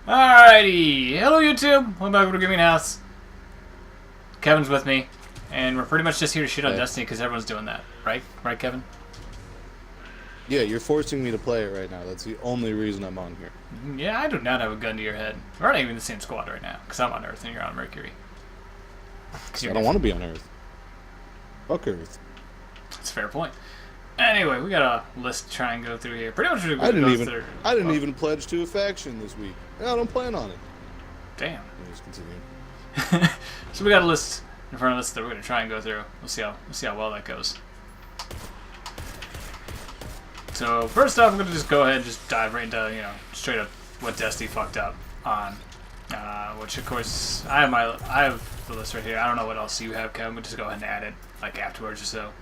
Alrighty, hello YouTube, welcome back to GamingHouse. Kevin's with me, and we're pretty much just here to shit on Destiny because everyone's doing that, right? Right, Kevin? Yeah, you're forcing me to play it right now. That's the only reason I'm on here. Yeah, I do not have a gun to your head. We're not even in the same squad right now, because I'm on Earth and you're on Mercury. I don't want to be on Earth. Fuck Earth. That's a fair point. Anyway, we got a list to try and go through here. Pretty much we're I going to go through. I didn't even pledge to a faction this week. I don't plan on it. Damn. Let's continue. So we got a list in front of us that we're going to try and go through. We'll see how well that goes. So first off, we're going to just go ahead and just dive right into, straight up what Destiny fucked up on. Which of course I have the list right here. I don't know what else you have, Kevin. We'll just go ahead and add it like afterwards or so.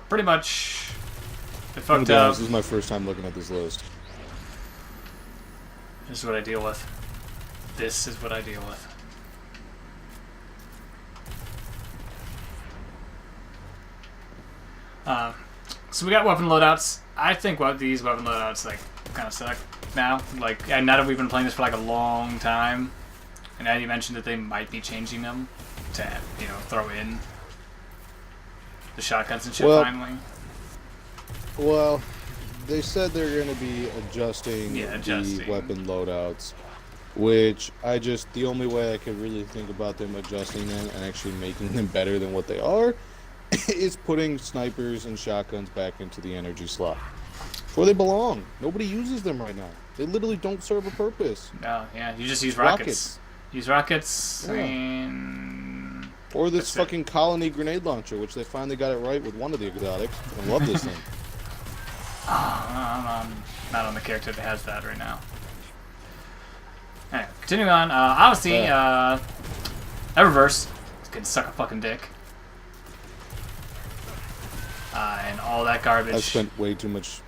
Pretty much it fucked up. This is my first time looking at this list. This is what I deal with. This is what I deal with. So we got weapon loadouts. I think these weapon loadouts kind of suck now. And now that we've been playing this for a long time, and now you mentioned that they might be changing them to throw in the shotguns and shit finally. Well, they said they're going to be adjusting the weapon loadouts, which the only way I could really think about them adjusting them and actually making them better than what they are is putting snipers and shotguns back into the energy slot. Where they belong. Nobody uses them right now. They literally don't serve a purpose. No, yeah, you just use rockets. Use rockets, yeah. Or this fucking colony grenade launcher, which they finally got it right with one of the exotics. I love this thing. I'm not on the character that has that right now. Anyway, continuing on. Obviously, Eververse can suck a fucking dick. And all that garbage. I spent way too much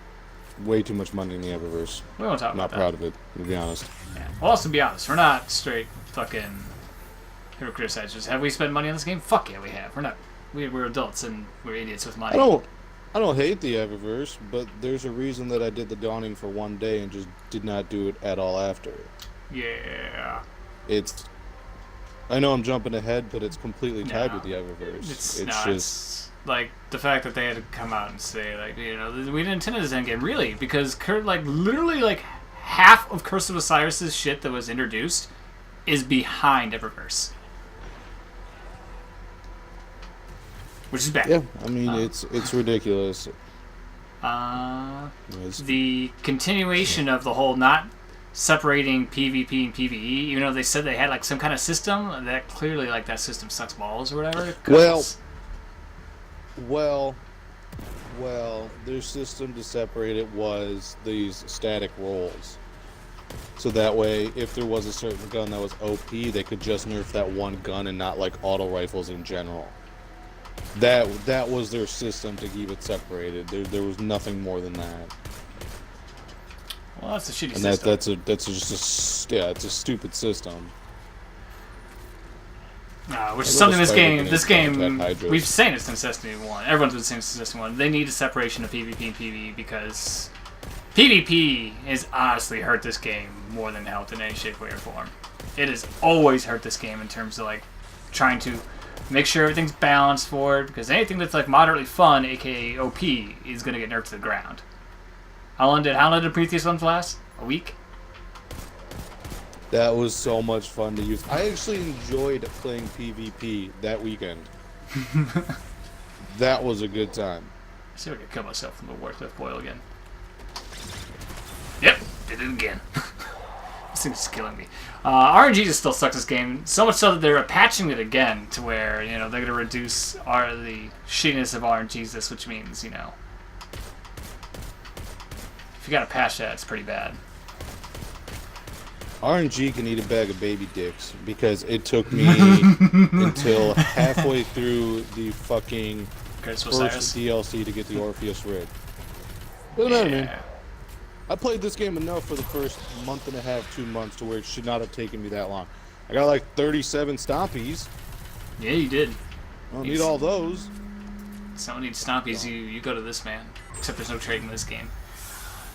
money in the Eververse. We won't talk about that. Not proud of it, to be honest. Yeah. Well, also to be honest, we're not straight fucking hero criticizers. Have we spent money on this game? Fuck yeah, we have. We're not. We're adults and we're idiots with money. I don't hate the Eververse, but there's a reason that I did the Dawning for one day and just did not do it at all after. Yeah. I know I'm jumping ahead, but it's completely tied with the Eververse. It's like the fact that they had to come out and say we didn't intend this end game really, because literally half of Curse of Osiris's shit that was introduced is behind Eververse, which is bad. Yeah, I mean it's ridiculous. The continuation of the whole not separating PvP and PvE, even though they said they had some kind of system that clearly that system sucks balls or whatever. Well, their system to separate it was these static rolls. So that way, if there was a certain gun that was OP, they could just nerf that one gun and not auto rifles in general. That was their system to keep it separated. There was nothing more than that. Well, that's a shitty system. It's a stupid system. Which is something this game, we've seen it since Destiny 1. Everyone's been saying it since Destiny 1. They need a separation of PvP and PvE because PvP has honestly hurt this game more than helped in any shape, way, or form. It has always hurt this game in terms of trying to make sure everything's balanced for it, because anything that's moderately fun, aka OP, is going to get nerfed to the ground. How long did the previous ones last? A week? That was so much fun to use. I actually enjoyed playing PvP that weekend. That was a good time. See if I can kill myself from the Warcliffe Boil again. Yep, did it again. This thing's killing me. RNG just still sucks this game, so much so that they're patching it again to where, they're going to reduce the shittiness of RNGs, which means, if you got to patch that, it's pretty bad. RNG can eat a bag of baby dicks, because it took me until halfway through the fucking first DLC to get the Orpheus rig. Doesn't matter, man. I played this game enough for the first month and a half, 2 months, to where it should not have taken me that long. I got 37 stompies. Yeah, you did. I don't need all those. Someone needs stompies, you go to this, man. Except there's no trading in this game.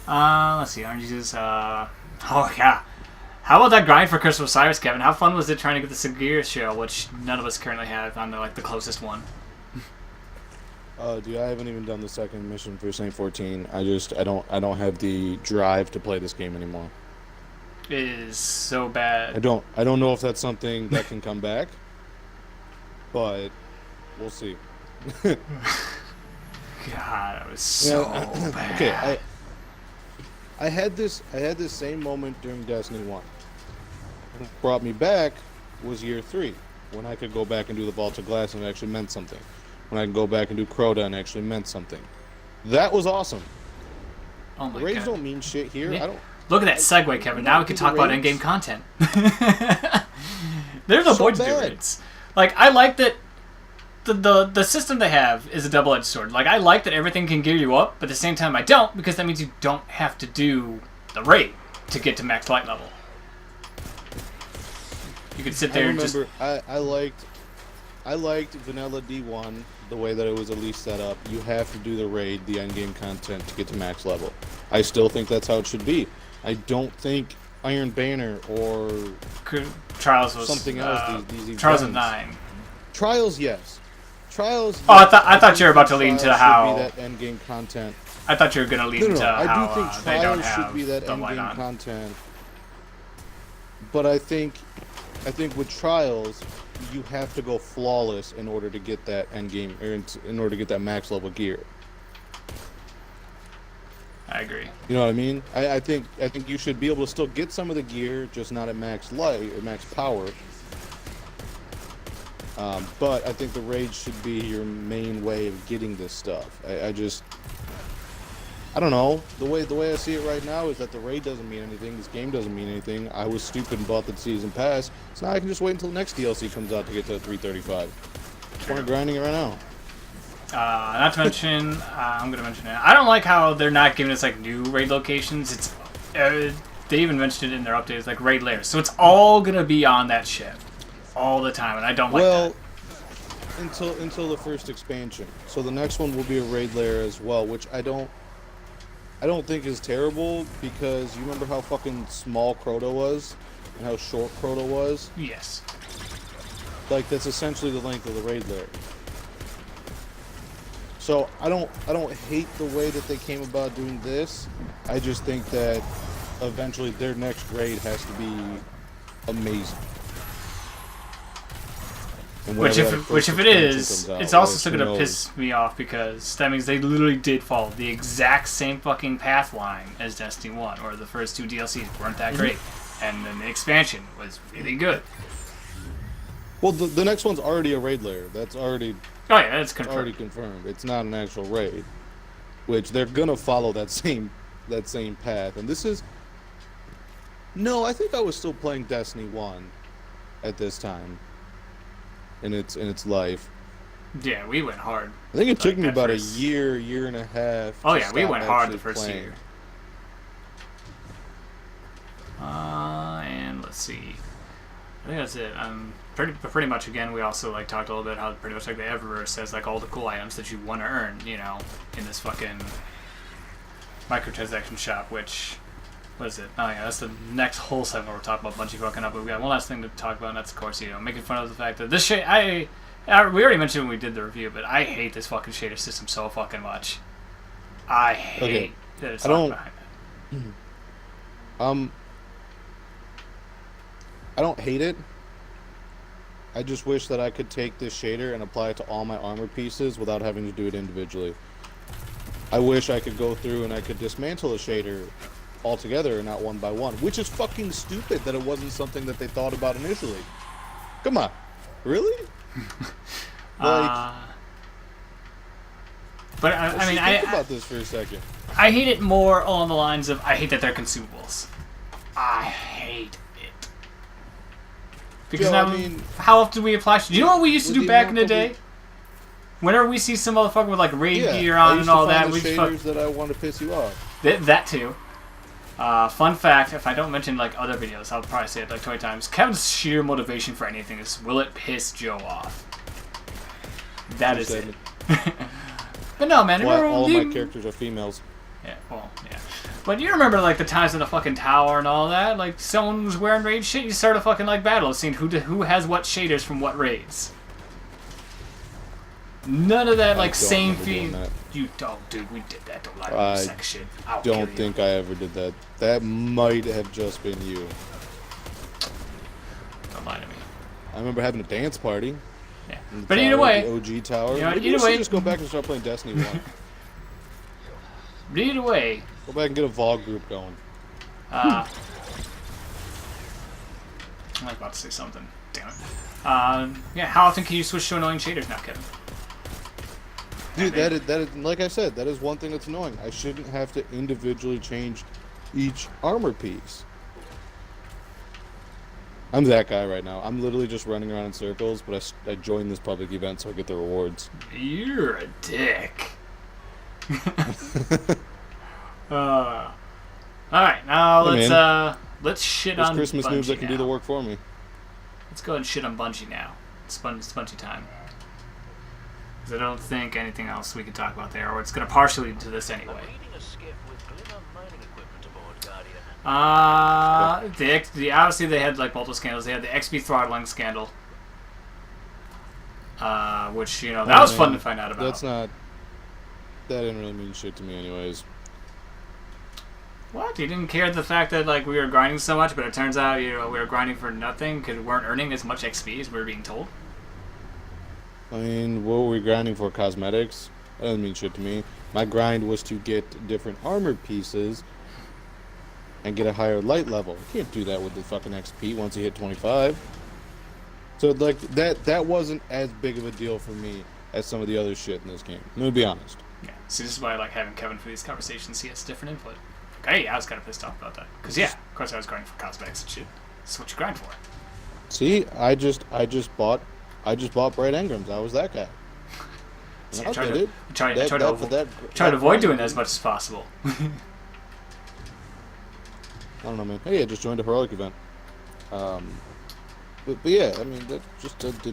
Let's see, RNG's, oh yeah. How about that grind for Curse of Osiris, Kevin? How fun was it trying to get the Sagir shell, which none of us currently have on the closest one? Dude, I haven't even done the second mission for Saint 14. I don't have the drive to play this game anymore. It is so bad. I don't know if that's something that can come back, but we'll see. God, it was so bad. Okay, I had this same moment during Destiny 1. What brought me back was year 3, when I could go back and do the Vault of Glass and it actually meant something. When I could go back and do Crota and it actually meant something. That was awesome. Oh my the raids God. don't mean shit here. Yeah. I don't. Look at that segue, Kevin. Now we can talk about in-game content. There's no point to do raids. Like, I like that the system they have is a double-edged sword. Like, I like that everything can gear you up, but at the same time I don't, because that means you don't have to do the raid to get to max light level. You could sit there and just... I liked Vanilla D1 the way that it was at least set up. You have to do the raid, the endgame content, to get to max level. I still think that's how it should be. I don't think Iron Banner or Trials was something else. These Trials of 9. Trials, yes. Trials. Oh, I thought you were about to lead into how be that endgame content. I thought you were going to lead into how I do think they don't Trials have should be that the light endgame on. content. But I think with Trials, you have to go flawless in order to get that endgame, or in order to get that max level gear. I agree. You know what I mean? I think you should be able to still get some of the gear, just not at max light or max power. But I think the raid should be your main way of getting this stuff. I don't know. The way I see it right now is that the raid doesn't mean anything. This game doesn't mean anything. I was stupid and bought the season pass, so now I can just wait until the next DLC comes out to get to 335. I'm grinding it right now. Not to mention, I'm gonna mention it. I don't like how they're not giving us like new raid locations. It's they even mentioned it in their updates, like raid layers. So it's all gonna be on that ship all the time, and I don't like that. Until the first expansion. So the next one will be a raid layer as well, which I don't think is terrible, because you remember how fucking small Crota was and how short Crota was? Yes. Like, that's essentially the length of the raid layer. So I don't hate the way that they came about doing this. I just think that eventually their next raid has to be amazing. Which if it is, it's also still gonna piss me off, because that means they literally did follow the exact same fucking path line as Destiny 1, or the first 2 DLCs weren't that great, and then the expansion was really good. Well, the next one's already a raid layer. That's already... Oh yeah, that's confirmed. Already confirmed. It's not an actual raid, which they're gonna follow that same path. And this is... No, I think I was still playing Destiny 1 at this time. In its life. Yeah, we went hard. I think it took me about a year and a half. Oh yeah, we went hard the first year. And let's see. I think that's it. Pretty much again, we also like talked a little bit how pretty much like the Eververse says like all the cool items that you want to earn, you know, in this fucking microtransaction shop, which... What is it? Oh yeah, that's the next whole segment we're talking about Bungie fucking up. But we got one last thing to talk about, and that's of course, you know, making fun of the fact that this shit. We already mentioned when we did the review, but I hate this fucking shader system so fucking much. I hate that it's not behind it. I don't hate it. I just wish that I could take this shader and apply it to all my armor pieces without having to do it individually. I wish I could go through and I could dismantle a shader altogether and not one by one, which is fucking stupid that it wasn't something that they thought about initially. Come on, really? Like, but I mean, think about this for a second. I hate it more along the lines of I hate that they're consumables. I hate it because now, how often do we apply? Do you know what we used to do back in the day? Whenever we see some motherfucker with like raid gear on and all that, we shaders that I want to piss you off. That too. Fun fact, if I don't mention like other videos, I'll probably say it like 20 times. Kevin's sheer motivation for anything is, will it piss Joe off? That is it. But no, man. Well, all of my characters are females. Yeah, well, yeah. But you remember, like, the times in the fucking tower and all that? Like, someone was wearing raid shit, you start a fucking, like, battle, seeing who has what shaders from what raids. None of that, like, same feed. You don't, dude. We did that. Don't lie to me, sack shit. I don't think I ever did that. That might have just been you. Don't lie to me. I remember having a dance party. Yeah. But either way, the OG tower. You know, maybe we should just go back and start playing Destiny 1. But either way, go back and get a VOG group going. I was about to say something. Damn it. Yeah. How often can you switch to annoying shaders now, Kevin? Dude, that is, like I said, that is one thing that's annoying. I shouldn't have to individually change each armor piece. I'm that guy right now. I'm literally just running around in circles, but I joined this public event so I get the rewards. You're a dick. All right, now let's shit on Christmas Bungie news that can now. do the work for me. Let's go ahead and shit on Bungie now. It's Bungie time. I don't think anything else we can talk about there, or it's going to partially lead to this anyway. Obviously they had like multiple scandals. They had the XP throttling scandal, which that was fun to find out about. That didn't really mean shit to me, anyways. What? You didn't care the fact that like we were grinding so much, but it turns out we were grinding for nothing because we weren't earning as much XP as we were being told. I mean, what were we grinding for? Cosmetics? That doesn't mean shit to me. My grind was to get different armor pieces and get a higher light level. You can't do that with the fucking XP once you hit 25. So, like, that wasn't as big of a deal for me as some of the other shit in this game. I'm gonna be honest. Yeah, see, this is why I like having Kevin for these conversations. He has different input. Hey, I was kind of pissed off about that. Because, yeah, of course I was grinding for cosmetics and shit. That's what you grind for. See, I just bought bright engrams. I was that guy. See, I try to avoid doing that as much as possible. I don't know, man. Hey, I just joined a heroic event. But yeah, I mean, that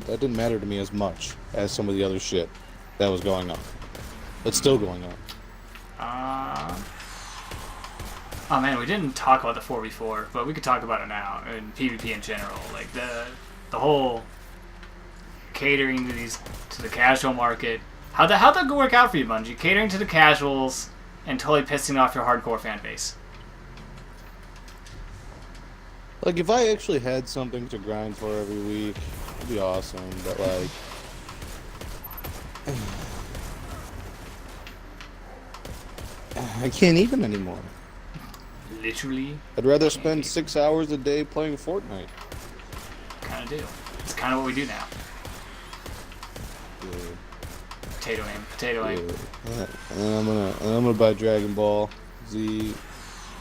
didn't matter to me as much as some of the other shit that was going on. That's still going on. Oh man, we didn't talk about the 4v4, but we could talk about it now, and PvP in general. Like, the whole catering to the casual market. How'd that work out for you, Bungie? Catering to the casuals and totally pissing off your hardcore fan base. Like, if I actually had something to grind for every week, it'd be awesome, but like... I can't even anymore. Literally? I'd rather spend 6 hours a day playing Fortnite. Kinda do. It's kinda what we do now. Yeah. Potato aim. Yeah. And I'm gonna buy Dragon Ball Z,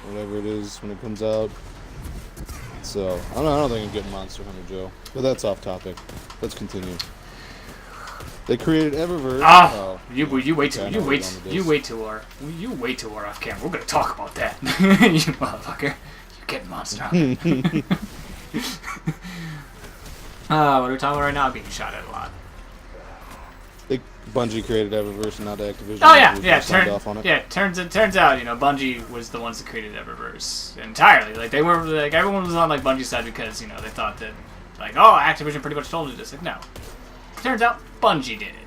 whatever it is, when it comes out. So I don't think I'm getting Monster Hunter, Joe. But that's off topic. Let's continue. They created Eververse. You wait till we're off camera. We're gonna talk about that. You motherfucker. You're getting Monster Hunter. What are we talking about right now? Being shot at a lot. Bungie created Eververse and not Activision. Oh yeah. Turns out, Bungie was the ones that created Eververse entirely. Like, they were like, everyone was on like Bungie's side because they thought that like, oh, Activision pretty much told you this. Like, no. Turns out Bungie did it,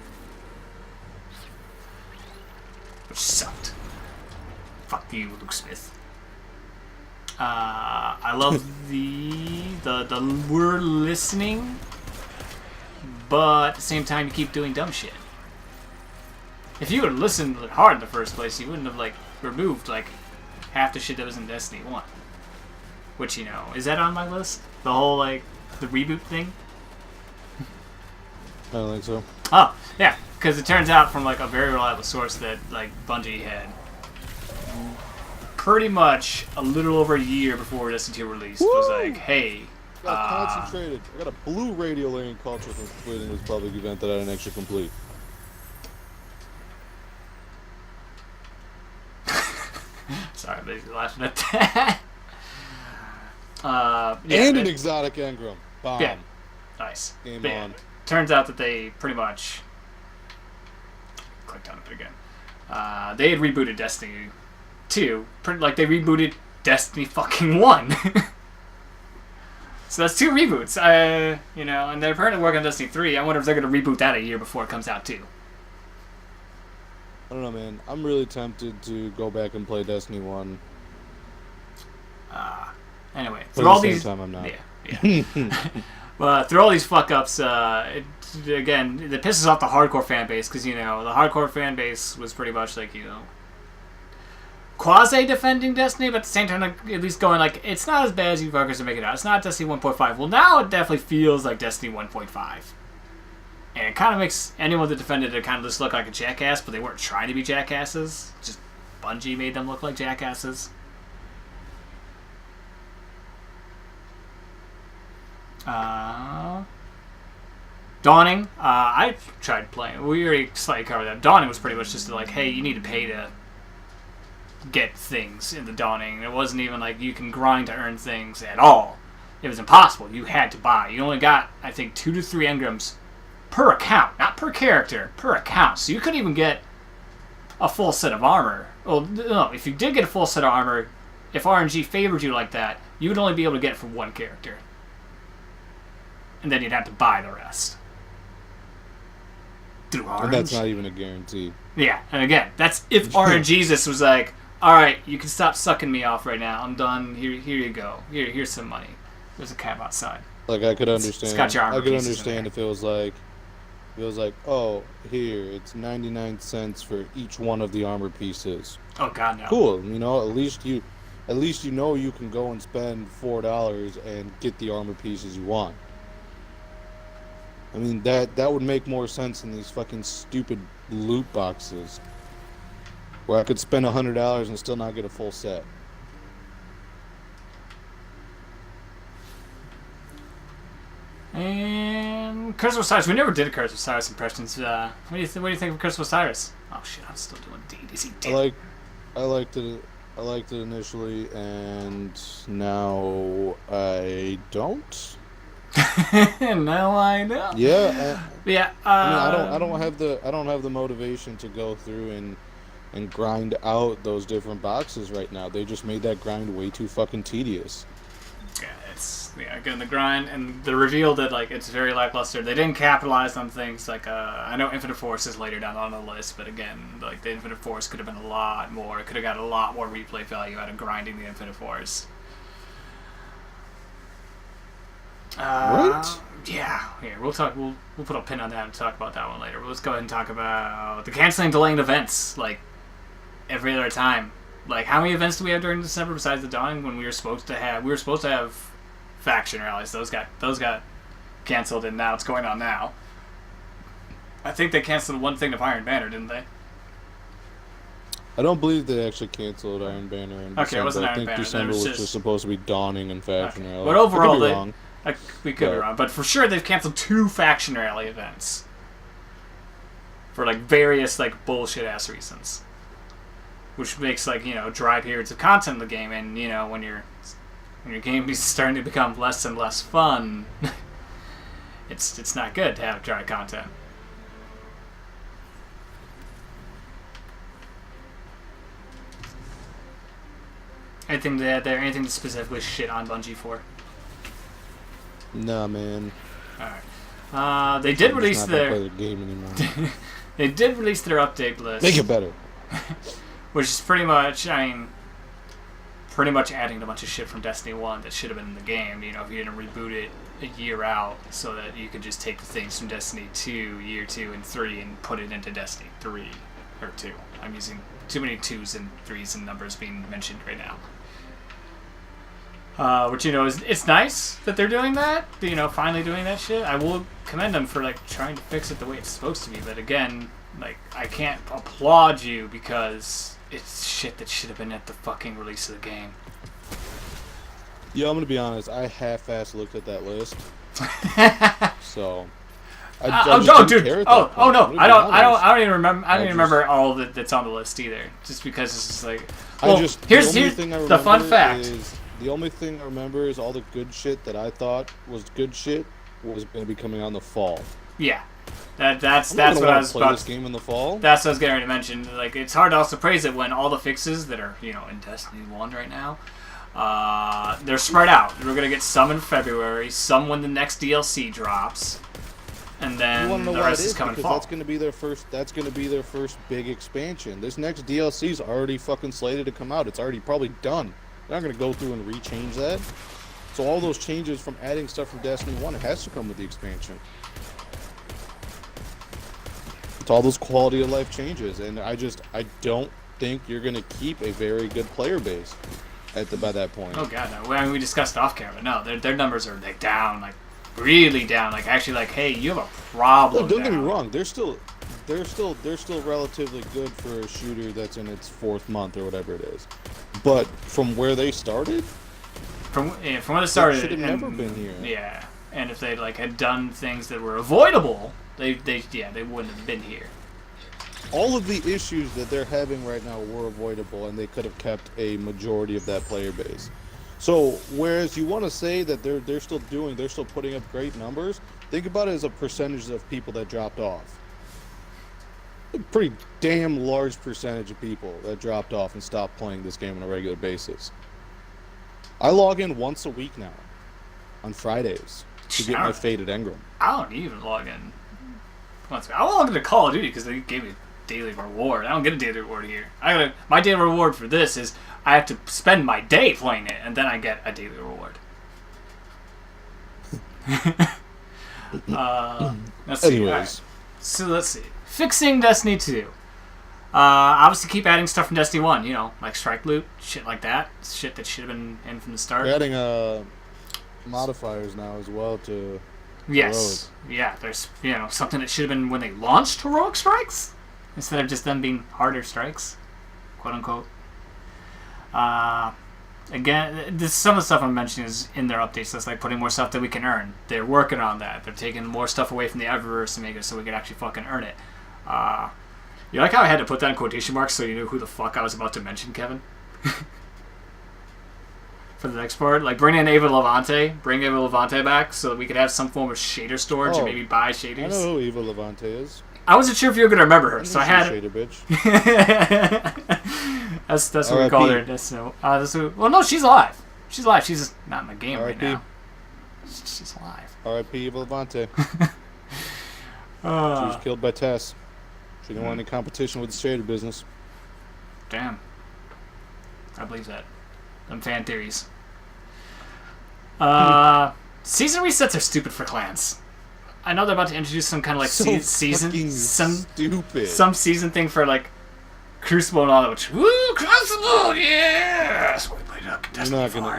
which sucked. Fuck you, Luke Smith. I love the we're listening, but at the same time you keep doing dumb shit. If you would have listened hard in the first place, you wouldn't have like removed like half the shit that was in Destiny 1. Which, is that on my list? The whole like the reboot thing? I don't think so. Oh, yeah, because it turns out from like a very reliable source that like Bungie had pretty much a little over a year before Destiny 2 released was like, hey, I got concentrated. I got a blue radio lane culture from completing this public event that I didn't actually complete. Sorry, I'm laughing at that. And an exotic engram. Bomb. Yeah, nice. Game but on. Turns out that they pretty much clicked on it again. They had rebooted Destiny 2. Like, they rebooted Destiny fucking 1. So that's 2 reboots. You know, and they're apparently working on Destiny 3. I wonder if they're going to reboot that a year before it comes out, too. I don't know, man. I'm really tempted to go back and play Destiny 1. Anyway, But through all at the these... same time, I'm not. Yeah. Through all these fuck-ups, again, it pisses off the hardcore fan base, because, you know, the hardcore fan base was pretty much like, you know, quasi-defending Destiny, but at the same time, like, at least going, like, it's not as bad as you fuckers are making it out. It's not Destiny 1.5. Well, now it definitely feels like Destiny 1.5. And it kind of makes anyone that defended it kind of just look like a jackass, but they weren't trying to be jackasses. Just Bungie made them look like jackasses. Dawning. I tried playing. We already slightly covered that. Dawning was pretty much just like, hey, you need to pay to get things in the Dawning. It wasn't even like you can grind to earn things at all. It was impossible. You had to buy. You only got, I think, 2 to 3 engrams per account, not per character, per account. So you couldn't even get a full set of armor. Well, no, if you did get a full set of armor, if RNG favored you like that, you would only be able to get it for 1 character. And then you'd have to buy the rest. Through RNG. And that's not even a guarantee. Yeah, and again, that's if RNGesus was like, alright, you can stop sucking me off right now. I'm done. Here you go. Here's some money. There's a cab outside. Like, I could understand. It's got your armor I could pieces understand in if it was like, oh, here, it's 99 cents for each one of the armor pieces. Oh God, no. Cool, you know, at least you know you can go and spend $4 and get the armor pieces you want. I mean, that would make more sense in these fucking stupid loot boxes, where I could spend $100 and still not get a full set. And Curse of Osiris. We never did a Curse of Osiris impressions. What do you think of Curse of Osiris? Oh shit, I'm still doing D. Is he dead? I liked it initially, and now I don't. No, I know. Yeah. Yeah. I mean, I don't have the motivation to go through and grind out those different boxes right now. They just made that grind way too fucking tedious. Yeah, again, the grind and the reveal that like it's very lackluster. They didn't capitalize on things like I know Infinite Force is later down on the list, but again, like the Infinite Force could have been a lot more. It could have got a lot more replay value out of grinding the Infinite Force. What? Yeah. Here, we'll talk. We'll put a pin on that and talk about that one later. But let's go ahead and talk about the canceling, delaying events like every other time. Like, how many events do we have during December besides the Dawning when we were supposed to have? We were supposed to have faction rallies. Those got canceled, and now it's going on now. I think they canceled one thing of Iron Banner, didn't they? I don't believe they actually canceled Iron Banner in December. It wasn't Iron Banner. I think December was just supposed to be Dawning and faction rally. But overall, we could be wrong. But for sure, they've canceled 2 faction rally events for like various like bullshit ass reasons, which makes like, you know, dry periods of content in the game, and you know when your game is starting to become less and less fun, it's not good to have dry content. Anything to add there? Anything to specifically shit on Bungie for? Nah, man. Alright. They did release their play the game anymore. They did release their update list. Make it better. Which is pretty much, pretty much adding a bunch of shit from Destiny 1 that should have been in the game. You know, if you didn't reboot it a year out so that you could just take the things from Destiny 2, Year 2, and 3 and put it into Destiny 3. Or 2. I'm using too many 2s and 3s and numbers being mentioned right now. Which, you know, it's nice that they're doing that, you know, finally doing that shit. I will commend them for, like, trying to fix it the way it's supposed to be, but again, like, I can't applaud you because it's shit that should have been at the fucking release of the game. Yeah, I'm gonna be honest, I half-assed looked at that list. So... no! I don't even remember. I don't even remember all that's on the list either. Just because it's just like, well, here's the fun fact. The only thing I remember is all the good shit that I thought was good shit was going to be coming out in the fall. Yeah, That's what I was about. This game in the fall. That's what I was getting ready to mention. Like, it's hard to also praise it when all the fixes that are in Destiny 1 right now, they're spread out. We're gonna get some in February, some when the next DLC drops, and then the rest is coming fall. That's gonna be their first. That's gonna be their first big expansion. This next DLC is already fucking slated to come out. It's already probably done. They're not gonna go through and rechange that. So all those changes from adding stuff from Destiny 1, it has to come with the expansion. It's all those quality of life changes, and I don't think you're gonna keep a very good player base by that point. Oh god, no. I mean, we discussed off camera. No, their numbers are like down, like really down. Like actually, like hey, you have a problem. No, don't get me wrong. They're still relatively good for a shooter that's in its 4th month or whatever it is. But from where they started. From when it started, should have never been here. Yeah, and if they like had done things that were avoidable, they wouldn't have been here. All of the issues that they're having right now were avoidable, and they could have kept a majority of that player base. So, whereas you want to say that they're still putting up great numbers, think about it as a percentage of people that dropped off. A pretty damn large percentage of people that dropped off and stopped playing this game on a regular basis. I log in once a week now, on Fridays, to get my Faded Engram. I don't even log in once. I log into Call of Duty because they gave me a daily reward. I don't get a daily reward here. My daily reward for this is I have to spend my day playing it, and then I get a daily reward. Let's see. Anyways. Right. So let's see. Fixing Destiny 2. Obviously keep adding stuff from Destiny 1, like strike loot, shit like that. Shit that should have been in from the start. They're adding modifiers now as well to Yes. Heroic. Yeah, there's, something that should have been when they launched heroic strikes, instead of just them being harder strikes, quote unquote. Again, some of the stuff I'm mentioning is in their updates. That's like putting more stuff that we can earn. They're working on that. They're taking more stuff away from the Eververse to make it so we can actually fucking earn it. You like how I had to put that in quotation marks so you knew who the fuck I was about to mention, Kevin? For the next part, like bring in Ava Levante back so that we could have some form of shader storage or maybe buy shaders. I know who Ava Levante is. I wasn't sure if you were gonna remember her, so I had shader bitch. that's what we call her. Well, no, she's alive. She's alive. She's just not in the game right now. She's alive. R.I.P. Ava Levante. She was killed by Tess. She didn't want any competition with the shader business. Damn. I believe that. Them fan theories. Season resets are stupid for clans. I know they're about to introduce some kind of like season, some season thing for like Crucible and all that. Which, woo, Crucible, yeah.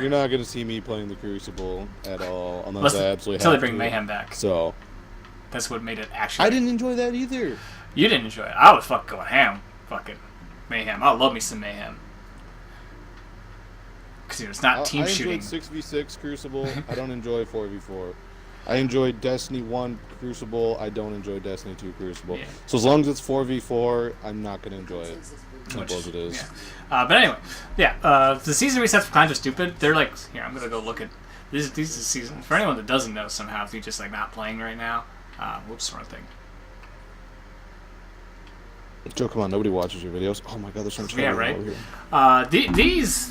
You're not gonna see me playing the Crucible at all unless I absolutely have until they bring Mayhem back. So that's what made it actually. I didn't enjoy that either. You didn't enjoy it. I was fucking going ham. Fucking Mayhem. I love me some Mayhem. Because it's not team shooting. I enjoyed 6v6 Crucible. I don't enjoy 4v4. I enjoyed Destiny 1 Crucible. I don't enjoy Destiny 2 Crucible. Yeah. So as long as it's 4v4, I'm not going to enjoy it. Simple as it is. Yeah. But anyway, the season resets for clans are stupid. They're like, here, I'm going to go look at these season. For anyone that doesn't know somehow, if you're just like not playing right now. Whoops, wrong thing. Joe, come on, nobody watches your videos. Oh my god, there's so much right. Over here.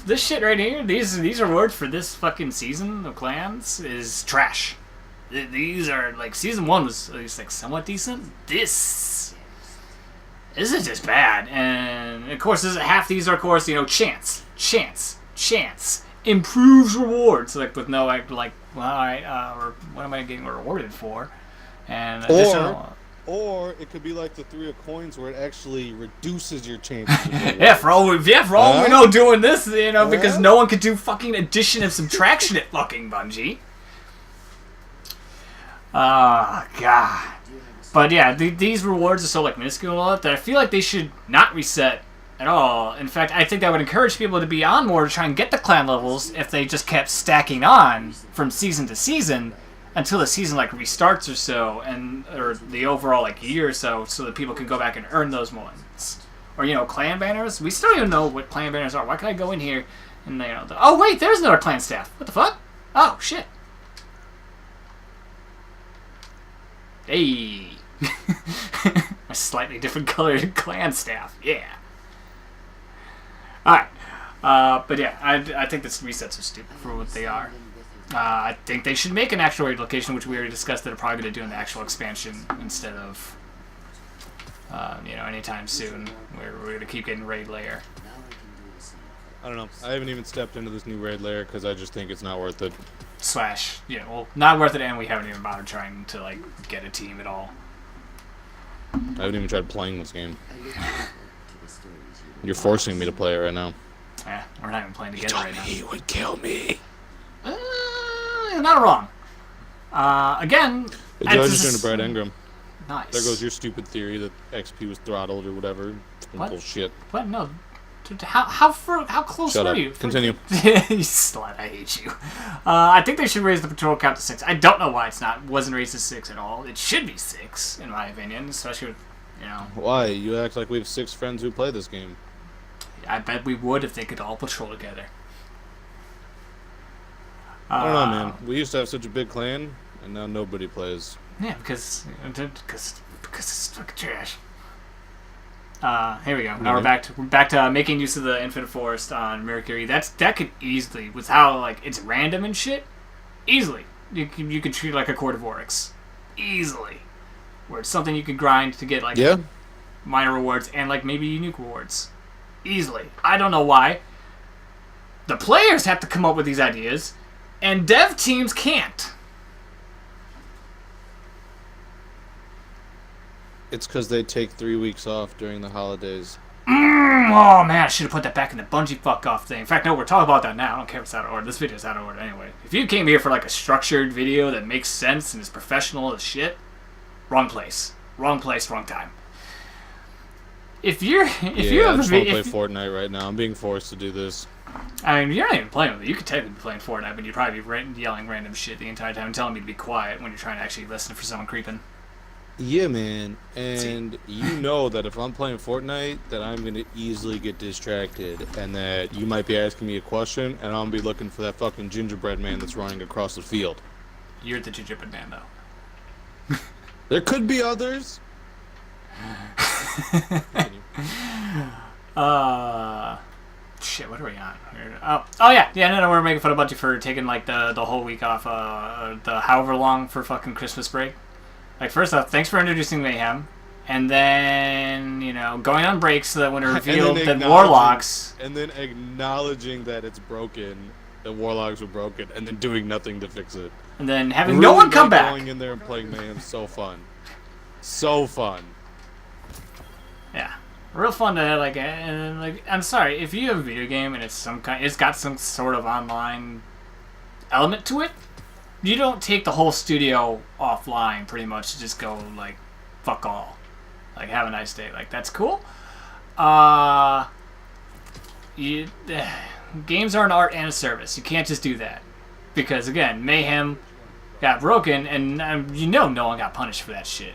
This shit right here, these rewards for this fucking season of clans is trash. These are like season 1 was at least like somewhat decent. This isn't just bad, and of course, half these are of course chance improves rewards like with no like well alright or what am I getting rewarded for, and additional. Or it could be like the 3 of coins where it actually reduces your chances. for all we know doing this, because no one could do fucking addition and subtraction at fucking Bungie. God. But yeah, these rewards are so like minuscule and all that I feel like they should not reset at all. In fact, I think that would encourage people to be on more to try and get the clan levels if they just kept stacking on from season to season. Until the season like restarts or so, or the overall like year or so that people can go back and earn those ones. Or clan banners. We still don't even know what clan banners are. Why can I go in here and oh wait, there's another clan staff. What the fuck? Oh shit. Hey, A slightly different colored clan staff. Yeah. Alright. But yeah, I think this resets are stupid for what they are. I think they should make an actual raid location, which we already discussed that are probably going to do in the actual expansion instead of, anytime soon. We're going to keep getting raid layer. I don't know. I haven't even stepped into this new raid layer because I just think it's not worth it. Not worth it, and we haven't even bothered trying to, like, get a team at all. I haven't even tried playing this game. You're forcing me to play it right now. Yeah, we're not even playing together right now. He would kill me. Not wrong. Again... The judge is doing a Brad Ingram. Nice. There goes your stupid theory that XP was throttled or whatever. What? Bullshit. What? No. Dude, how close Shut were up. you? Continue. You slut, I hate you. I think they should raise the patrol count to 6. I don't know why wasn't raised to 6 at all. It should be 6, in my opinion, especially with, Why? You act like we have 6 friends who play this game. I bet we would if they could all patrol together. I don't know, man. We used to have such a big clan, and now nobody plays. Yeah, because it's fucking trash. Here we go. Now we're back to making use of the Infinite Forest on Mercury. That could easily, with how like it's random and shit, easily you could treat it like a Court of Oryx, easily, where it's something you could grind to get like minor rewards and like maybe unique rewards, easily. I don't know why. The players have to come up with these ideas, and dev teams can't. It's because they take 3 weeks off during the holidays. Oh man, I should have put that back in the Bungie fuck off thing. In fact, no, we're talking about that now. I don't care if it's out of order. This video's out of order anyway. If you came here for like a structured video that makes sense and is professional as shit, wrong place. Wrong place, wrong time. I just want to play Fortnite right now. I'm being forced to do this. I mean, you're not even playing with it. You could technically be playing Fortnite, but you'd probably be yelling random shit the entire time and telling me to be quiet when you're trying to actually listen for someone creeping. Yeah, man, and you know that if I'm playing Fortnite, that I'm going to easily get distracted, and that you might be asking me a question, and I'm going to be looking for that fucking gingerbread man that's running across the field. You're the gingerbread man, though. There could be others. Shit, what are we on? Oh yeah, no, we're making fun of Bungie for taking, like, the whole week off, the however long for fucking Christmas break. Like, first off, thanks for introducing Mayhem, and then, going on break so that when it revealed that Warlocks... And then acknowledging that it's broken, that Warlocks were broken, and then doing nothing to fix it. And then having no one come back. Going in there and playing Mayhem, so fun. So fun. Yeah. Real fun to, like, and, like, I'm sorry, if you have a video game and it's got some sort of online element to it, you don't take the whole studio offline, pretty much, to just go, like, fuck all. Like, have a nice day. Like, that's cool. Games are an art and a service. You can't just do that. Because, again, Mayhem got broken, and no one got punished for that shit.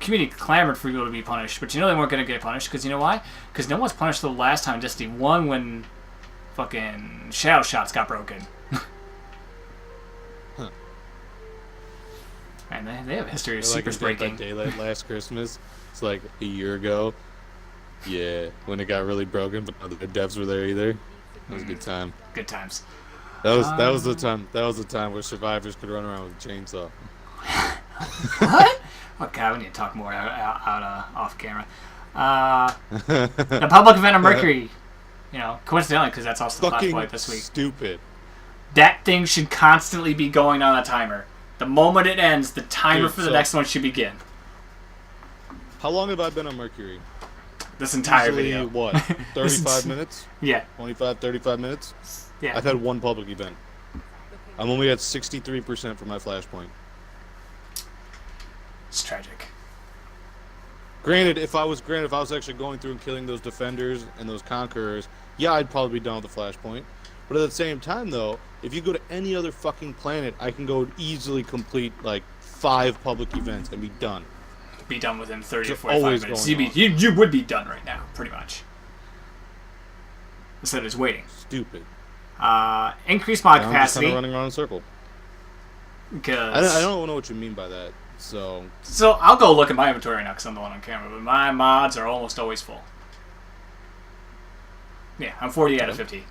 Community clamored for people to be punished, but they weren't going to get punished, because you know why? Because no one's punished the last time Destiny 1 when fucking Shadow Shots got broken. Man, they have a history of secrets breaking. Daylight last Christmas. It's like a year ago. Yeah, when it got really broken, but none of the devs were there either. It was a good time. Good times. That was the time. That was the time where survivors could run around with a chainsaw. What? Oh god, we need to talk more off camera. The public event on Mercury. Coincidentally, because that's also the Flashpoint this week. Stupid. That thing should constantly be going on a timer. The moment it ends, the timer for the next one should begin. How long have I been on Mercury? This entire video. What? 35 minutes? Yeah. 25, 35 minutes? Yeah. I've had one public event. I'm only at 63% for my Flashpoint. It's tragic. Granted, if I was actually going through and killing those defenders and those conquerors, yeah, I'd probably be done with the Flashpoint. But at the same time, though, if you go to any other fucking planet, I can go easily complete, like, 5 public events and be done. Be done within 30 or 45 minutes. You would be done right now, pretty much. Instead of just waiting. Stupid. Increased mod capacity. I'm just kind of running around in a circle. Because I don't know what you mean by that. So I'll go look at my inventory right now because I'm the one on camera, but my mods are almost always full. Yeah, I'm 40 out of 50.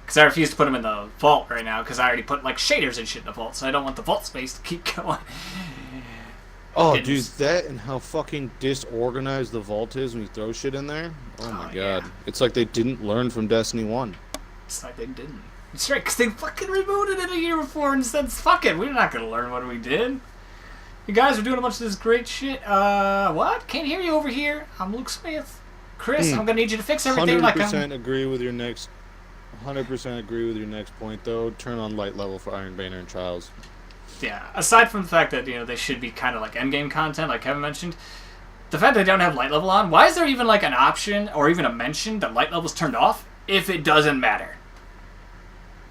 Because I refuse to put them in the vault right now because I already put like shaders and shit in the vault, so I don't want the vault space to keep going. Oh, dude, that and how fucking disorganized the vault is when you throw shit in there. Oh my god. Yeah. It's like they didn't learn from Destiny 1. It's like they didn't. It's right, because they fucking rebooted it a year before and said, fuck it, we're not going to learn what we did. You guys are doing a bunch of this great shit. What? Can't hear you over here. I'm Luke Smith. Chris, I'm going to need you to fix everything 100% like I'm... 100% agree with your next point, though. Turn on light level for Iron Banner and Trials. Yeah, aside from the fact that, they should be kind of like endgame content, like Kevin mentioned, the fact that they don't have light level on, why is there even like an option or even a mention that light level's turned off if it doesn't matter?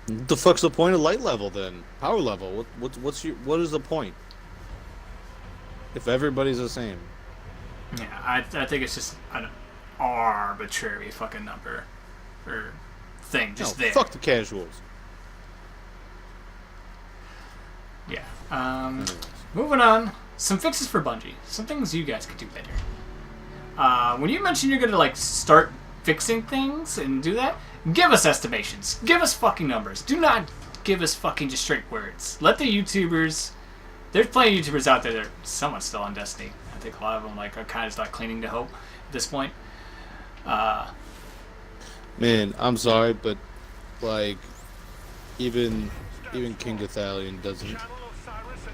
The fuck's the point of light level then? Power level. What is the point? If everybody's the same. Yeah, I think it's just an arbitrary fucking number or thing just there. Fuck the casuals. Yeah. Moving on. Some fixes for Bungie. Some things you guys could do better. When you mentioned you're gonna like start fixing things and do that, give us estimations. Give us fucking numbers. Do not give us fucking just straight words. Let the YouTubers... There's plenty of YouTubers out there that are somewhat still on Destiny. I think a lot of them like are kind of like clinging to hope at this point. Man, I'm sorry, but like even King Gathalion doesn't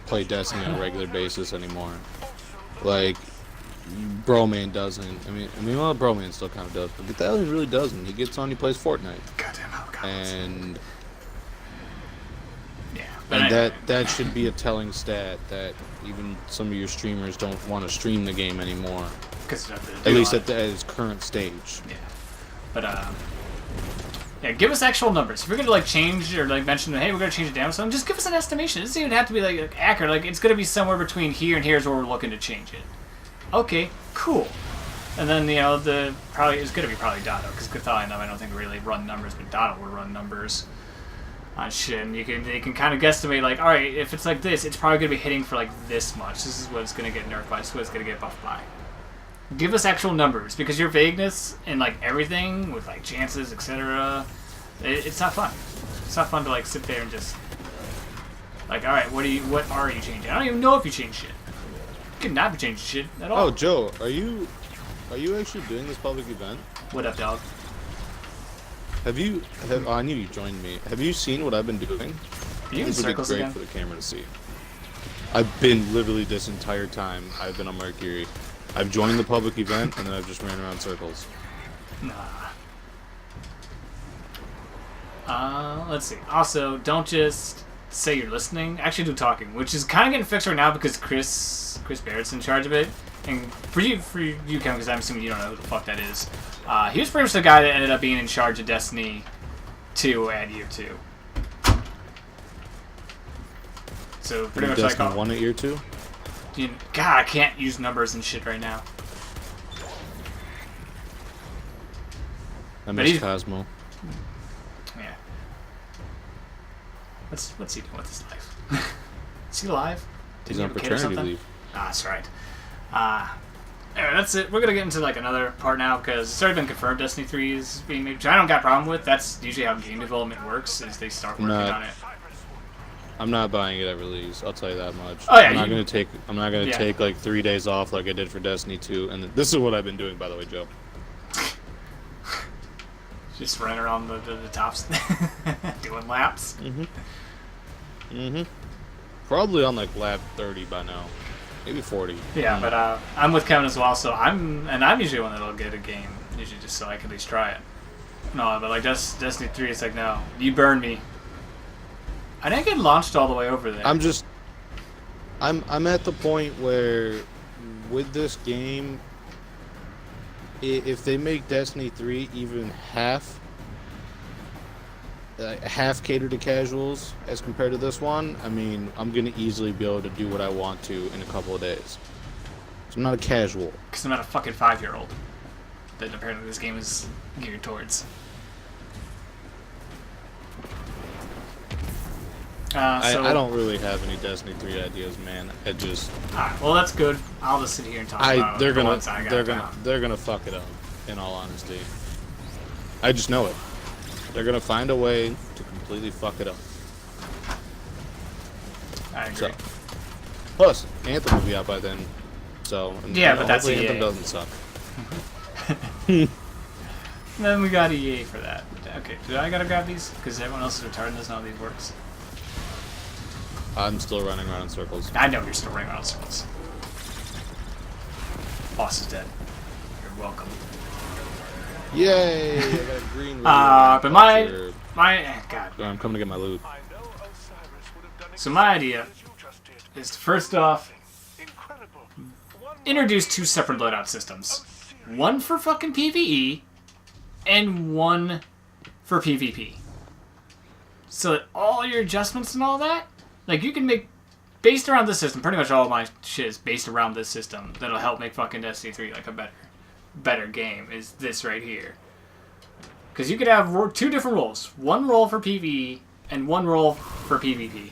play Destiny on a regular basis anymore. Like Broman doesn't. I mean, well, Broman still kind of does, but Gathalion really doesn't. He gets on, he plays Fortnite. Goddamn, and yeah, and that should be a telling stat that even some of your streamers don't want to stream the game anymore. At least at its current stage. Yeah, but yeah, give us actual numbers. If you're gonna like change or like mention, hey, we're gonna change it down or something, just give us an estimation. It doesn't even have to be like accurate. Like it's gonna be somewhere between here and here's where we're looking to change it. Okay, cool. And then it's gonna be probably Dotto because Gathalion I don't think really run numbers, but Dotto will run numbers on shit. And they can kind of guesstimate like, all right, if it's like this, it's probably gonna be hitting for like this much. This is what it's gonna get nerfed by. This is what it's gonna get buffed by. Give us actual numbers, because your vagueness and like everything with like chances, etc. It's not fun. It's not fun to like sit there and just like, all right, what are you changing? I don't even know if you changed shit. You could not be changing shit at all. Oh, Joe, are you actually doing this public event? What up, dog? I knew you joined me. Have you seen what I've been doing? Are you in circles great again? For the camera to see. I've been literally this entire time I've been on Mercury. I've joined the public event, and then I've just ran around circles. Nah. Let's see. Also, don't just say you're listening. Actually do talking, which is kind of getting fixed right now because Chris Barrett's in charge of it. And for you, Kevin, because I'm assuming you don't know who the fuck that is. He was pretty much the guy that ended up being in charge of Destiny 2 at year 2. So pretty much Destiny like 1 at year 2? God, I can't use numbers and shit right now. I miss Cosmo. Yeah. What's he doing with his life? Is he alive? He's on paternity leave. Ah, that's right. Anyway, that's it. We're gonna get into like another part now because it's already been confirmed Destiny 3 is being made, which I don't got a problem with. That's usually how game development works, is they start working on it. I'm not buying it at release. I'll tell you that much. Oh yeah, I'm not gonna take like 3 days off like I did for Destiny 2. And this is what I've been doing, by the way, Joe. Just running around the tops, doing laps. Probably on like lap 30 by now, maybe 40. Yeah, but I'm with Kevin as well. So I'm usually one that'll get a game, usually just so I can at least try it. No, but like Destiny 3, it's like no, you burn me. I didn't get launched all the way over there. I'm at the point where, with this game, if they make Destiny 3 even half catered to casuals as compared to this one, I mean, I'm gonna easily be able to do what I want to in a couple of days. So I'm not a casual. Because I'm not a fucking 5-year-old that apparently this game is geared towards. I don't really have any Destiny 3 ideas, man. It just. Alright, well that's good. I'll just sit here and talk about they're the gonna ones I got they're gonna fuck it up. In all honesty, I just know it. They're gonna find a way to completely fuck it up. I agree. So, plus, Anthem will be out by then. So yeah, but that's hopefully EA. Anthem doesn't suck. Then we got EA for that. Okay, do I gotta grab these? Because everyone else is retarded and doesn't know how these works. I'm still running around in circles. I know you're still running around in circles. Boss is dead. You're welcome. Yay! I got a green. But my God. I'm coming to get my loot. So my idea is to first off introduce 2 separate loadout systems. One for fucking PvE and one for PvP. So that all your adjustments and all that, like you can make based around this system, pretty much all of my shit is based around this system that'll help make fucking Destiny 3 like a better game is this right here. Because you could have 2 different roles. One role for PvE and one role for PvP.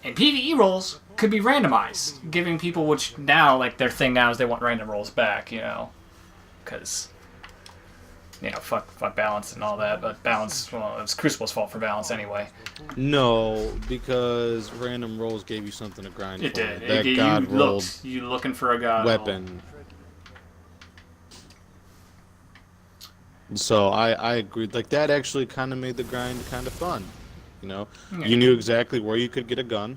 And PvE roles could be randomized, giving people, which now, like, their thing now is they want random roles back, you know. Because, you know, fuck balance and all that. But balance, well, it was Crucible's fault for balance anyway. No, because random rolls gave you something to grind for. It did. That God rolled You looking for a god weapon. Roll. So I agreed. Like, that actually kind of made the grind kind of fun. You know? Yeah. You knew exactly where you could get a gun,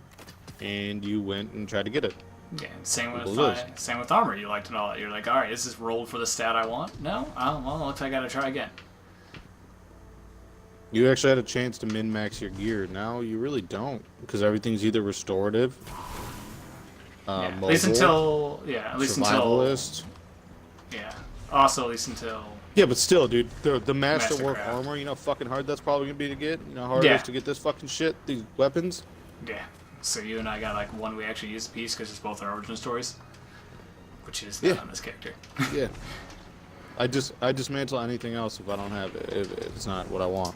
and you went and tried to get it. Yeah, same with armor. You liked it all. You're like, all right, is this rolled for the stat I want? No? Oh, well, looks like I gotta try again. You actually had a chance to min-max your gear. Now you really don't, because everything's either restorative, At mobile, least until survivalist. Yeah. Also, at least until. Yeah, but still, dude, the Masterwork Mastercraft. armor, you know how fucking hard that's probably gonna be to get? You know how hard it is to get this fucking shit, these weapons? Yeah. So you and I got like one we actually use a piece because it's both our origin stories, which is not on this character. Yeah. I dismantle anything else if I don't have it. If it's not what I want.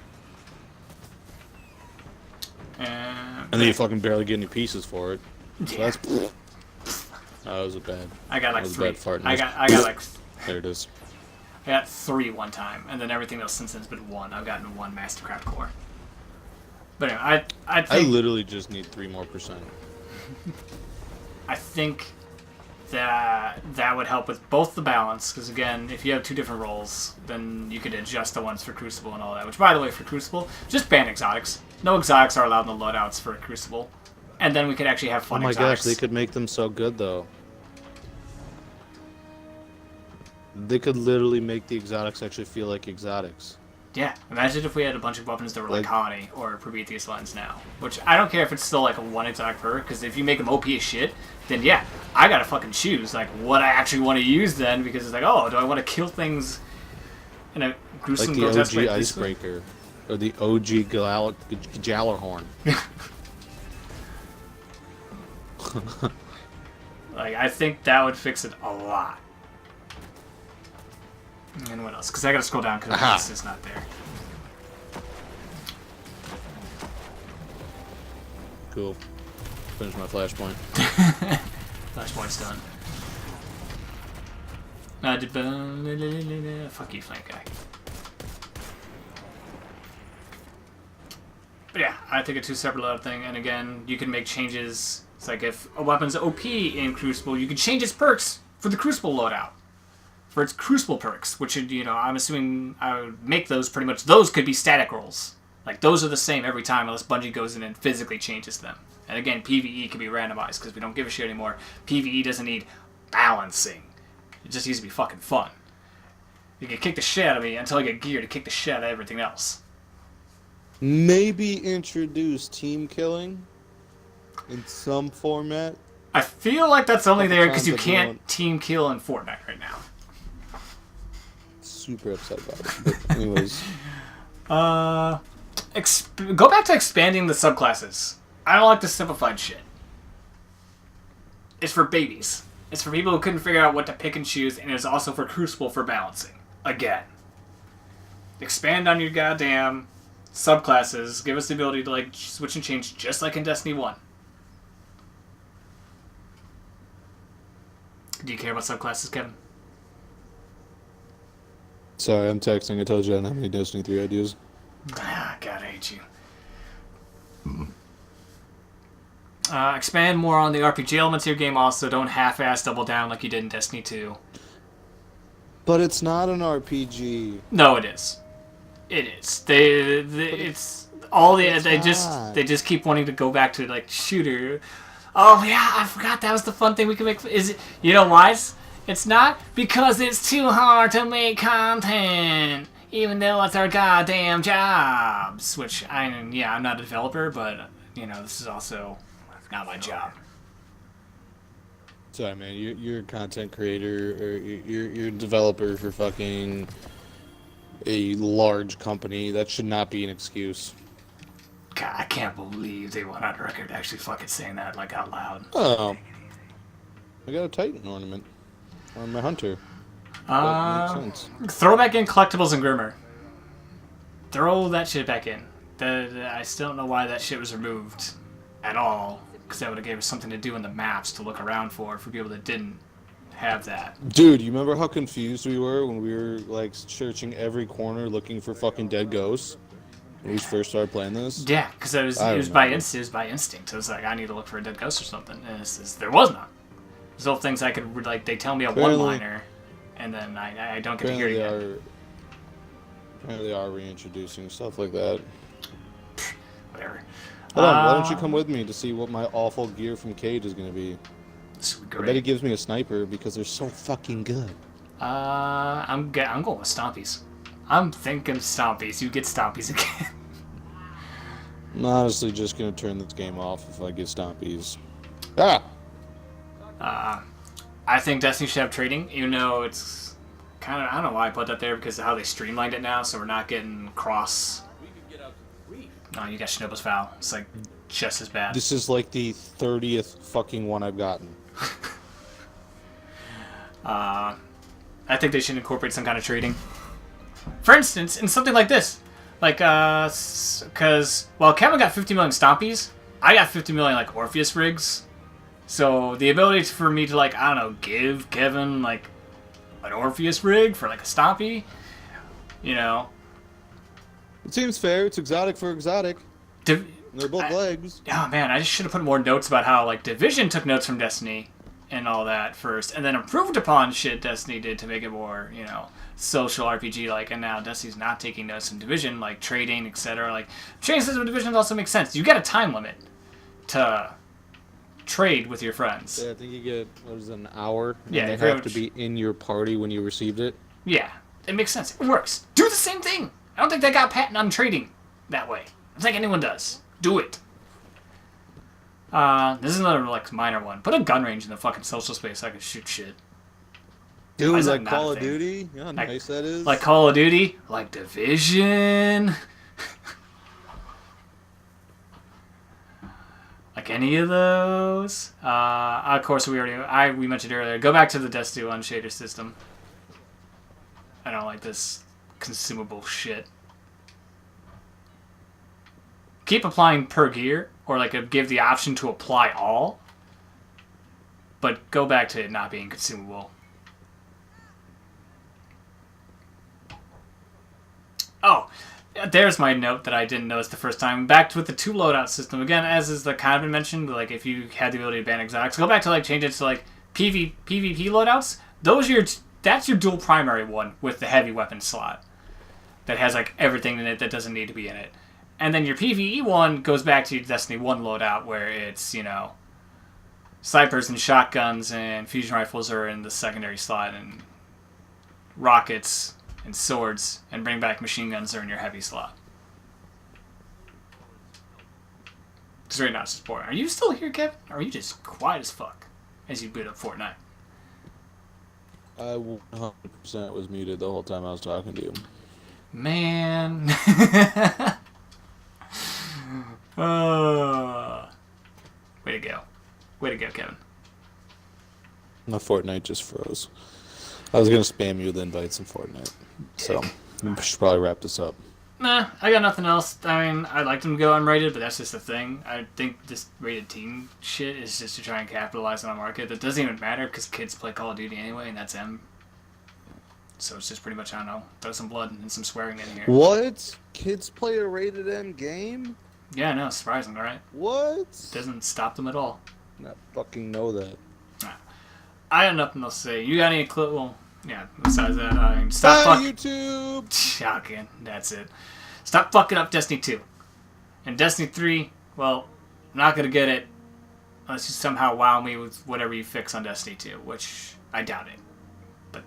And then you fucking barely get any pieces for it. So Yeah. That was a bad. I got like that was a 3. bad fart I noise. got like. There it is. I got 3 one time, and then everything else since then has been 1. I've gotten 1 Mastercraft core. But anyway, I think, I literally just need 3% more. I think that would help with both the balance, because again, if you have 2 different roles, then you could adjust the ones for Crucible and all that. Which, by the way, for Crucible, just ban exotics. No exotics are allowed in the loadouts for Crucible, and then we could actually have fun. Oh my exotics. gosh, they could make them so good though. They could literally make the exotics actually feel like exotics. Yeah, imagine if we had a bunch of weapons that were like Colony or Prometheus lens now. Which, I don't care if it's still like a 1 exotic per, because if you make them OP as shit, then yeah, I gotta fucking choose like what I actually want to use then, because it's like, oh, do I want to kill things in a gruesome, like the grotesque OG way? Icebreaker. Or the OG Jallarhorn. Like, I think that would fix it a lot. And what else? Because I gotta scroll down because this is not there. Cool. Finish my flashpoint. Flashpoint's done. Fuck you, flank guy. But yeah, I think a 2 separate loadout thing, and again, you can make changes. It's like if a weapon's OP in Crucible, you can change its perks for the Crucible loadout. For its Crucible perks, which, you know, I'm assuming I would make those pretty much, those could be static rolls. Like, those are the same every time unless Bungie goes in and physically changes them. And again, PvE can be randomized because we don't give a shit anymore. PvE doesn't need balancing. It just needs to be fucking fun. You can kick the shit out of me until I get gear to kick the shit out of everything else. Maybe introduce team killing in some format. I feel like that's only there because you can't team kill in Fortnite right now. Super upset about it. But anyways. Go back to expanding the subclasses. I don't like the simplified shit. It's for babies. It's for people who couldn't figure out what to pick and choose, and it's also for Crucible for balancing. Again. Expand on your goddamn Subclasses give us the ability to like switch and change just like in Destiny 1. Do you care about subclasses, Kevin? Sorry, I'm texting. I told you I don't have any Destiny 3 ideas. Ah, God, I hate you. Expand more on the RPG elements of your game also. Don't half-ass double down like you did in Destiny 2. But it's not an RPG. No, it is. It is. They just keep wanting to go back to like shooter. Oh yeah, I forgot that was the fun thing we could make. Is it? You know why? It's not because it's too hard to make content, even though it's our goddamn jobs. Which I'm not a developer, but this is also not my job. Sorry, man. You're a content creator, or you're a developer for fucking a large company. That should not be an excuse. God, I can't believe they went on record actually fucking saying that like out loud. Oh, I got a Titan ornament on my hunter. That makes sense. Throw back in collectibles and Grimmer. Throw that shit back in. I still don't know why that shit was removed at all, because that would have gave us something to do in the maps to look around for people that didn't have that. Dude, you remember how confused we were when we were like searching every corner looking for fucking dead ghosts when we first started playing this? Yeah, because it was by instinct. It was like, I need to look for a dead ghost or something, and there was none. There's all things I could like. They tell me a one-liner, and then I don't get to hear it again. Apparently, they are reintroducing stuff like that. Whatever. Hold on, why don't you come with me to see what my awful gear from Cage is going to be? I bet he gives me a sniper because they're so fucking good. I'm going with Stompies. I'm thinking Stompies. You get Stompies again. I'm honestly just going to turn this game off if I get Stompies. I think Destiny should have trading, even though it's kind of, I don't know why I put that there because of how they streamlined it now, so we're not getting cross. No, you got Schnobel's Foul. It's like just as bad. This is like the 30th fucking one I've gotten. I think they should incorporate some kind of trading. For instance, in something like this. Like, because, well, Kevin got 50 million Stompies. I got 50 million, like, Orpheus rigs. So, the ability for me to, like, I don't know, give Kevin, like, an Orpheus rig for, like, a Stompy, It seems fair. It's exotic for exotic. They're both legs. Oh, man, I just should have put more notes about how, like, Division took notes from Destiny and all that first, and then improved upon shit Destiny did to make it more, social RPG-like, and now Destiny's not taking notes from Division, like, trading, etc. Like, trading system with Division also makes sense. You get a time limit to trade with your friends. Yeah, I think you get, an hour? Yeah, and they have to be in your party when you received it? Yeah, it makes sense. It works. Do the same thing! I don't think they got patent on trading that way. I don't think anyone does. Do it. This is another, like, minor one. Put a gun range in the fucking social space so I can shoot shit. Dude, like Call of Duty? You know how nice that is? Like Call of Duty? Like Division? Like any of those? Of course, we mentioned earlier. Go back to the Destiny 1 shader system. I don't like this consumable shit. Keep applying per gear, or like give the option to apply all, but go back to it not being consumable. Oh, there's my note that I didn't notice the first time. Back with the 2 loadout system again, as is the kind of been mentioned. Like if you had the ability to ban exotics, go back to like change it to like PvP loadouts. That's your dual primary one with the heavy weapon slot that has like everything in it that doesn't need to be in it. And then your PvE one goes back to your Destiny 1 loadout where it's, snipers and shotguns and fusion rifles are in the secondary slot, and rockets and swords and bring back machine guns are in your heavy slot. It's very not support. Are you still here, Kevin? Or are you just quiet as fuck as you boot up Fortnite? I 100% was muted the whole time I was talking to you. Man. Way to go. Way to go, Kevin. My Fortnite just froze. I was going to spam you with invites in Fortnite. So, we should probably wrap this up. Nah, I got nothing else. I mean, I'd like them to go unrated, but that's just the thing. I think this rated team shit is just to try and capitalize on a market that doesn't even matter because kids play Call of Duty anyway, and that's M. So it's just pretty much, I don't know, throw some blood and some swearing in here. What? Kids play a rated M game? Yeah, no, surprising, right? What? Doesn't stop them at all. Not fucking know that. Nah. I have nothing else to say. You got any clue? Well, yeah, besides that, I mean, stop fucking... YouTube! Shocking, that's it. Stop fucking up Destiny 2. And Destiny 3, well, I'm not going to get it unless you somehow wow me with whatever you fix on Destiny 2, which I doubt it. But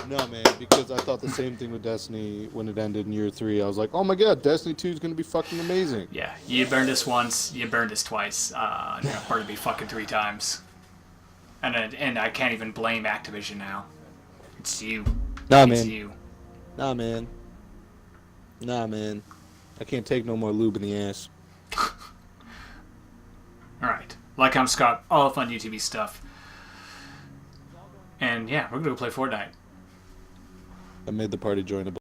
no, man, because I thought the same thing with Destiny when it ended in year 3. I was like, oh my god, Destiny 2 is going to be fucking amazing. Yeah, you burned this once, you burned this twice. You're going to burn me fucking 3 times. And I can't even blame Activision now. It's you. Nah, it's man. You. Nah, man. Nah, man. I can't take no more lube in the ass. Alright. Like I'm Scott. All the fun YouTube stuff. And yeah, we're going to go play Fortnite. I made the party joinable.